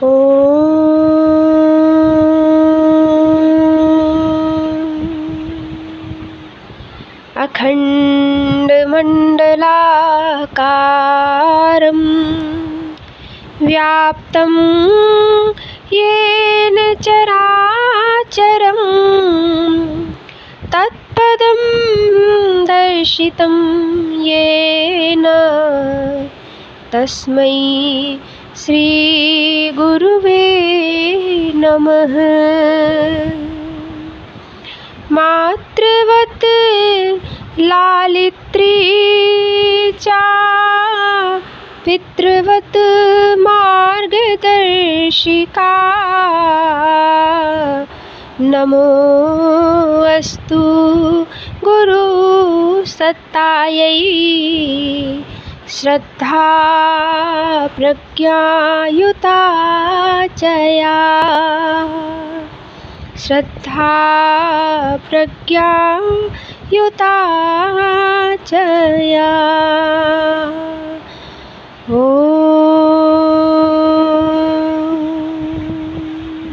अखण्डमण्डलाकारं व्याप्तं येन चराचरं तत्पदं दर्शितं येन तस्मै श्रीगुरुवे नमः। मातृवत् लालित्री चा पितृवत् मार्गदर्शिका नमोऽस्तु गुरुसत्तायै श्रद्धा प्रज्ञायुता च या श्रद्धा प्रज्ञायुता च या।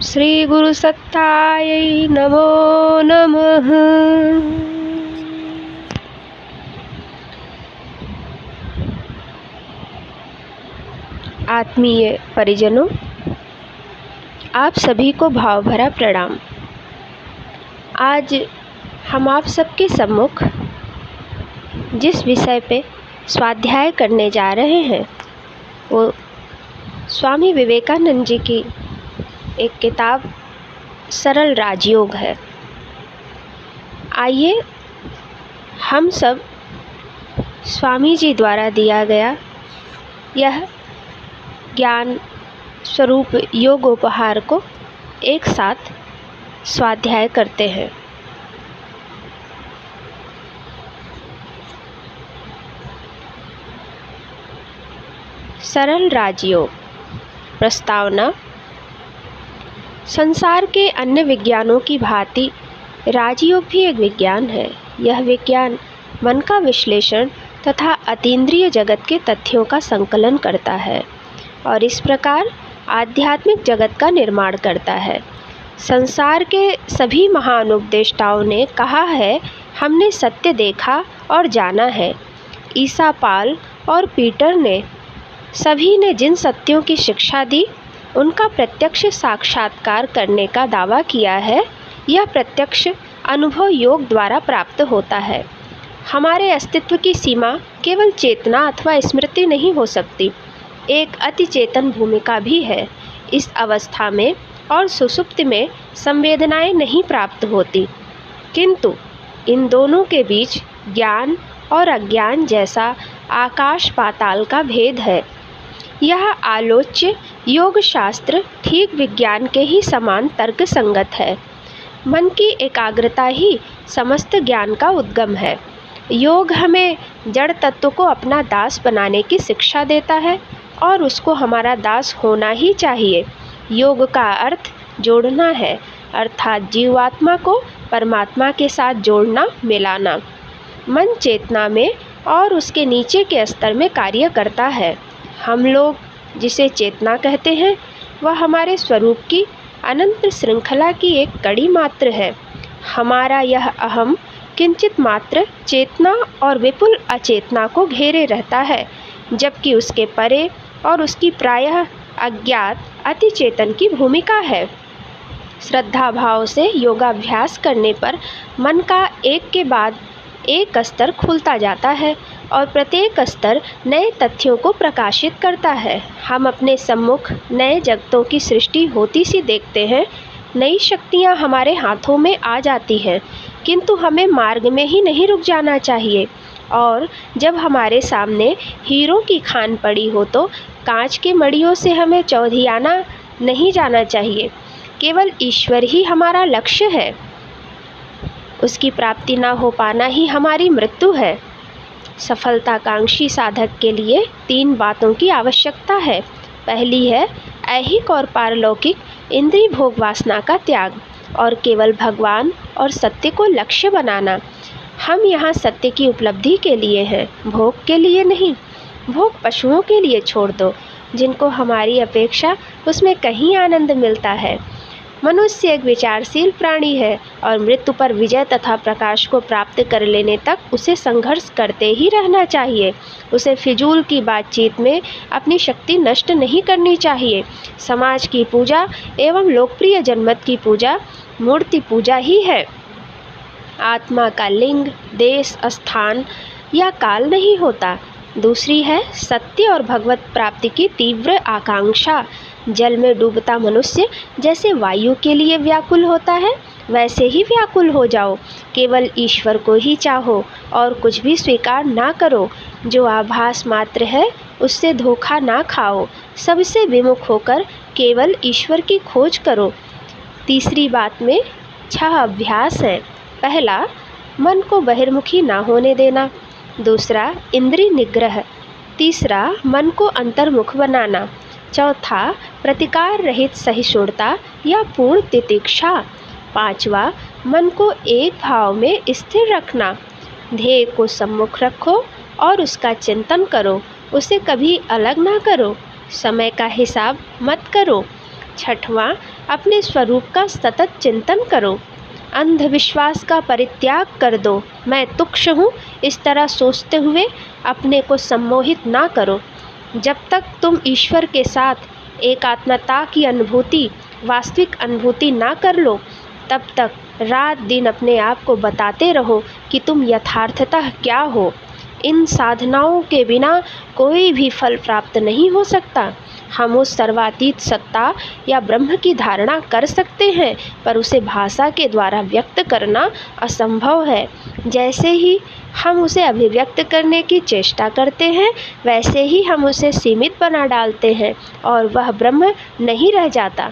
श्री गुरुसत्तायै नमो नमः। आत्मीय परिजनों, आप सभी को भाव भरा प्रणाम। आज हम आप सबके सम्मुख जिस विषय पे स्वाध्याय करने जा रहे हैं वो स्वामी विवेकानंद जी की एक किताब सरल राजयोग है। आइए हम सब स्वामी जी द्वारा दिया गया यह ज्ञान स्वरूप योगोपहार को एक साथ स्वाध्याय करते हैं। सरल राजयोग प्रस्तावना। संसार के अन्य विज्ञानों की भांति राजयोग भी एक विज्ञान है। यह विज्ञान मन का विश्लेषण तथा अतीन्द्रिय जगत के तथ्यों का संकलन करता है और इस प्रकार आध्यात्मिक जगत का निर्माण करता है। संसार के सभी महान उपदेष्टाओं ने कहा है, हमने सत्य देखा और जाना है। ईसा, पाल और पीटर ने सभी ने जिन सत्यों की शिक्षा दी उनका प्रत्यक्ष साक्षात्कार करने का दावा किया है। यह प्रत्यक्ष अनुभव योग द्वारा प्राप्त होता है। हमारे अस्तित्व की सीमा केवल चेतना अथवा स्मृति नहीं हो सकती, एक अति चेतन भूमिका भी है। इस अवस्था में और सुषुप्ति में संवेदनाएं नहीं प्राप्त होती, किंतु इन दोनों के बीच ज्ञान और अज्ञान जैसा आकाश पाताल का भेद है। यह आलोच्य योग शास्त्र ठीक विज्ञान के ही समान तर्क संगत है। मन की एकाग्रता ही समस्त ज्ञान का उद्गम है। योग हमें जड़ तत्व को अपना दास बनाने की शिक्षा देता है और उसको हमारा दास होना ही चाहिए। योग का अर्थ जोड़ना है, अर्थात जीवात्मा को परमात्मा के साथ जोड़ना, मिलाना। मन चेतना में और उसके नीचे के स्तर में कार्य करता है। हम लोग जिसे चेतना कहते हैं वह हमारे स्वरूप की अनंत श्रृंखला की एक कड़ी मात्र है। हमारा यह अहम किंचित मात्र चेतना और विपुल अचेतना को घेरे रहता है, जबकि उसके परे और उसकी प्रायः अज्ञात अति चेतन की भूमिका है। श्रद्धा भाव से योगाभ्यास करने पर मन का एक के बाद एक स्तर खुलता जाता है और प्रत्येक स्तर नए तथ्यों को प्रकाशित करता है। हम अपने सम्मुख नए जगतों की सृष्टि होती सी देखते हैं। नई शक्तियाँ हमारे हाथों में आ जाती हैं, किंतु हमें मार्ग में ही नहीं रुक जाना चाहिए। और जब हमारे सामने हीरों की खान पड़ी हो तो कांच की मड़ियों से हमें चौधियाना नहीं जाना चाहिए। केवल ईश्वर ही हमारा लक्ष्य है, उसकी प्राप्ति न हो पाना ही हमारी मृत्यु है। सफलताकांक्षी साधक के लिए 3 बातों की आवश्यकता है। पहली है ऐहिक और पारलौकिक इंद्रिय भोग वासना का त्याग और केवल भगवान और सत्य को लक्ष्य बनाना। हम यहाँ सत्य की उपलब्धि के लिए हैं, भोग के लिए नहीं। भोग पशुओं के लिए छोड़ दो, जिनको हमारी अपेक्षा उसमें कहीं आनंद मिलता है। मनुष्य एक विचारशील प्राणी है और मृत्यु पर विजय तथा प्रकाश को प्राप्त कर लेने तक उसे संघर्ष करते ही रहना चाहिए। उसे फिजूल की बातचीत में अपनी शक्ति नष्ट नहीं करनी चाहिए। समाज की पूजा एवं लोकप्रिय जनमत की पूजा मूर्ति पूजा ही है। आत्मा का लिंग, देश, स्थान या काल नहीं होता। दूसरी है सत्य और भगवत प्राप्ति की तीव्र आकांक्षा। जल में डूबता मनुष्य जैसे वायु के लिए व्याकुल होता है, वैसे ही व्याकुल हो जाओ। केवल ईश्वर को ही चाहो और कुछ भी स्वीकार ना करो। जो आभास मात्र है उससे धोखा ना खाओ। सबसे विमुख होकर केवल ईश्वर की खोज करो। तीसरी बात में 6 अभ्यास हैं। पहला, मन को बहिर्मुखी ना होने देना। दूसरा, इंद्रिय निग्रह। तीसरा, मन को अंतर्मुख बनाना। चौथा, प्रतिकार रहित सहिष्णुता या पूर्ण तितिक्षा। पांचवा, मन को एक भाव में स्थिर रखना। ध्येय को सम्मुख रखो और उसका चिंतन करो, उसे कभी अलग ना करो। समय का हिसाब मत करो। छठवां, अपने स्वरूप का सतत चिंतन करो। अंधविश्वास का परित्याग कर दो। मैं तुच्छ हूँ, इस तरह सोचते हुए अपने को सम्मोहित ना करो। जब तक तुम ईश्वर के साथ एकात्मता की अनुभूति, वास्तविक अनुभूति ना कर लो, तब तक रात दिन अपने आप को बताते रहो कि तुम यथार्थतः क्या हो। इन साधनाओं के बिना कोई भी फल प्राप्त नहीं हो सकता। हम उस सर्वातीत सत्ता या ब्रह्म की धारणा कर सकते हैं, पर उसे भाषा के द्वारा व्यक्त करना असंभव है। जैसे ही हम उसे अभिव्यक्त करने की चेष्टा करते हैं, वैसे ही हम उसे सीमित बना डालते हैं और वह ब्रह्म नहीं रह जाता।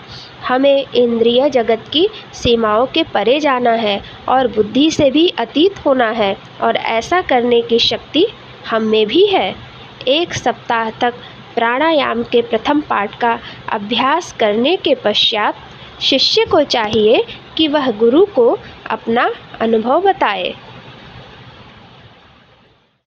हमें इंद्रिय जगत की सीमाओं के परे जाना है और बुद्धि से भी अतीत होना है, और ऐसा करने की शक्ति हम में भी है। 1 सप्ताह तक प्राणायाम के प्रथम पाठ का अभ्यास करने के पश्चात शिष्य को चाहिए कि वह गुरु को अपना अनुभव बताए।